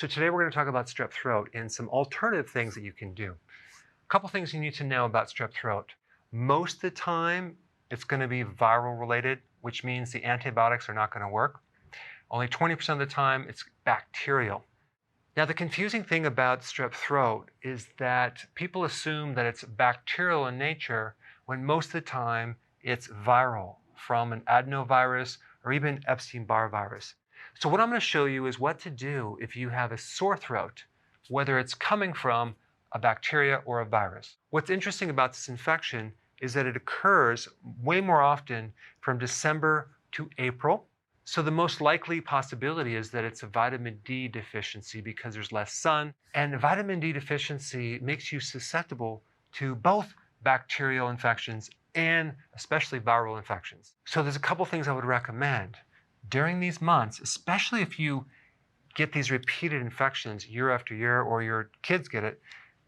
So today we're going to talk about strep throat and some alternative things that you can do. A couple things you need to know about strep throat. Most of the time, it's going to be viral related, which means the antibiotics are not going to work. Only 20% of the time, it's bacterial. Now, the confusing thing about strep throat is that people assume that it's bacterial in nature when most of the time it's viral from an adenovirus or even Epstein-Barr virus. So what I'm going to show you is what to do if you have a sore throat, whether it's coming from a bacteria or a virus. What's interesting about this infection is that it occurs way more often from December to April. So the most likely possibility is that it's a vitamin D deficiency because there's less sun. And vitamin D deficiency makes you susceptible to both bacterial infections and especially viral infections. So there's a couple things I would recommend. During these months, especially if you get these repeated infections year after year or your kids get it,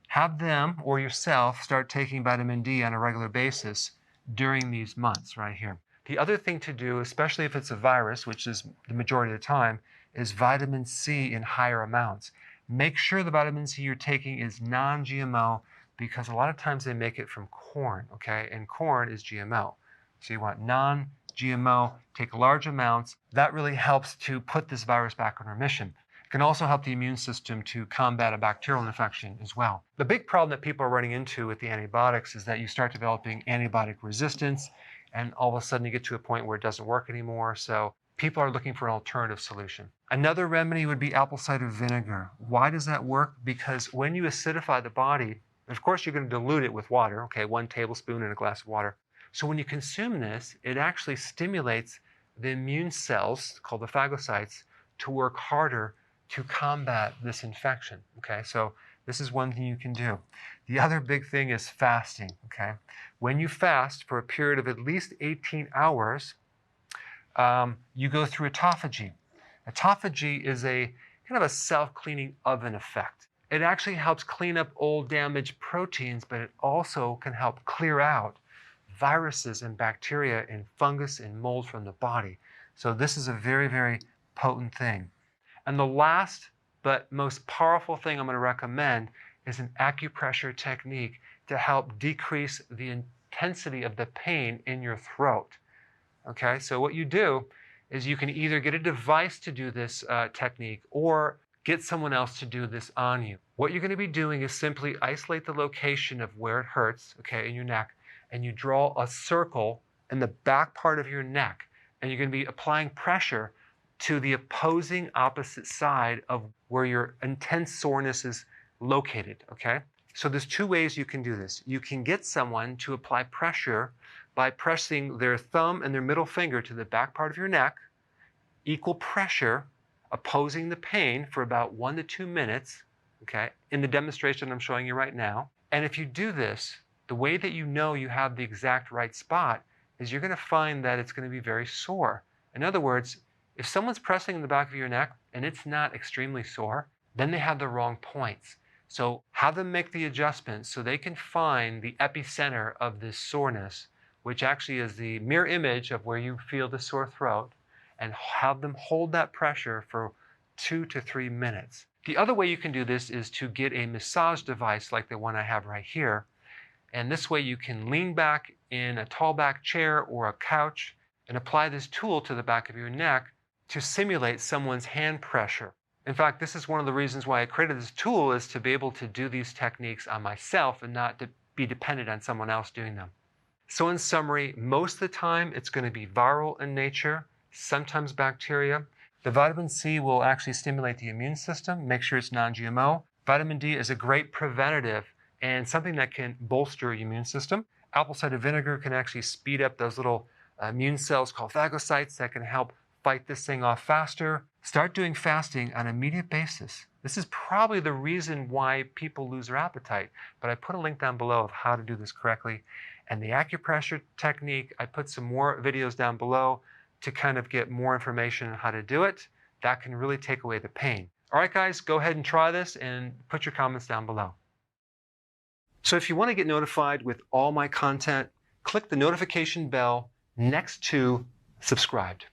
have them or yourself start taking vitamin D on a regular basis during these months right here. The other thing to do, especially if it's a virus, which is the majority of the time, is vitamin C in higher amounts. Make sure the vitamin C you're taking is non-GMO because a lot of times they make it from corn, okay? And corn is GMO. So you want non-GMO, take large amounts. That really helps to put this virus back on remission. It can also help the immune system to combat a bacterial infection as well. The big problem that people are running into with the antibiotics is that you start developing antibiotic resistance, and all of a sudden you get to a point where it doesn't work anymore. So people are looking for an alternative solution. Another remedy would be apple cider vinegar. Why does that work? Because when you acidify the body, of course you're going to dilute it with water, okay, 1 tablespoon in a glass of water. So when you consume this, it actually stimulates the immune cells, called the phagocytes, to work harder to combat this infection, okay? So this is one thing you can do. The other big thing is fasting, okay? When you fast for a period of at least 18 hours, you go through autophagy. Autophagy is a kind of a self-cleaning oven effect. It actually helps clean up old damaged proteins, but it also can help clear out viruses and bacteria and fungus and mold from the body. So this is a very, very potent thing. And the last but most powerful thing I'm going to recommend is an acupressure technique to help decrease the intensity of the pain in your throat. Okay, so what you do is you can either get a device to do this technique or get someone else to do this on you. What you're going to be doing is simply isolate the location of where it hurts, okay, in your neck, and you draw a circle in the back part of your neck, and you're going to be applying pressure to the opposing opposite side of where your intense soreness is located, okay? So there's 2 ways you can do this. You can get someone to apply pressure by pressing their thumb and their middle finger to the back part of your neck, equal pressure, opposing the pain for about 1 to 2 minutes, okay, in the demonstration I'm showing you right now. And if you do this, the way that you know you have the exact right spot is you're going to find that it's going to be very sore. In other words, if someone's pressing in the back of your neck and it's not extremely sore, then they have the wrong points. So have them make the adjustments so they can find the epicenter of this soreness, which actually is the mirror image of where you feel the sore throat, and have them hold that pressure for 2 to 3 minutes. The other way you can do this is to get a massage device like the one I have right here. And this way you can lean back in a tall back chair or a couch and apply this tool to the back of your neck to simulate someone's hand pressure. In fact, this is one of the reasons why I created this tool, is to be able to do these techniques on myself and not to be dependent on someone else doing them. So in summary, most of the time it's going to be viral in nature, sometimes bacteria. The vitamin C will actually stimulate the immune system, make sure it's non-GMO. Vitamin D is a great preventative and something that can bolster your immune system. Apple cider vinegar can actually speed up those little immune cells called phagocytes that can help fight this thing off faster. Start doing fasting on an immediate basis. This is probably the reason why people lose their appetite, but I put a link down below of how to do this correctly. And the acupressure technique, I put some more videos down below to kind of get more information on how to do it. That can really take away the pain. All right, guys, go ahead and try this and put your comments down below. So if you want to get notified with all my content, click the notification bell next to subscribed.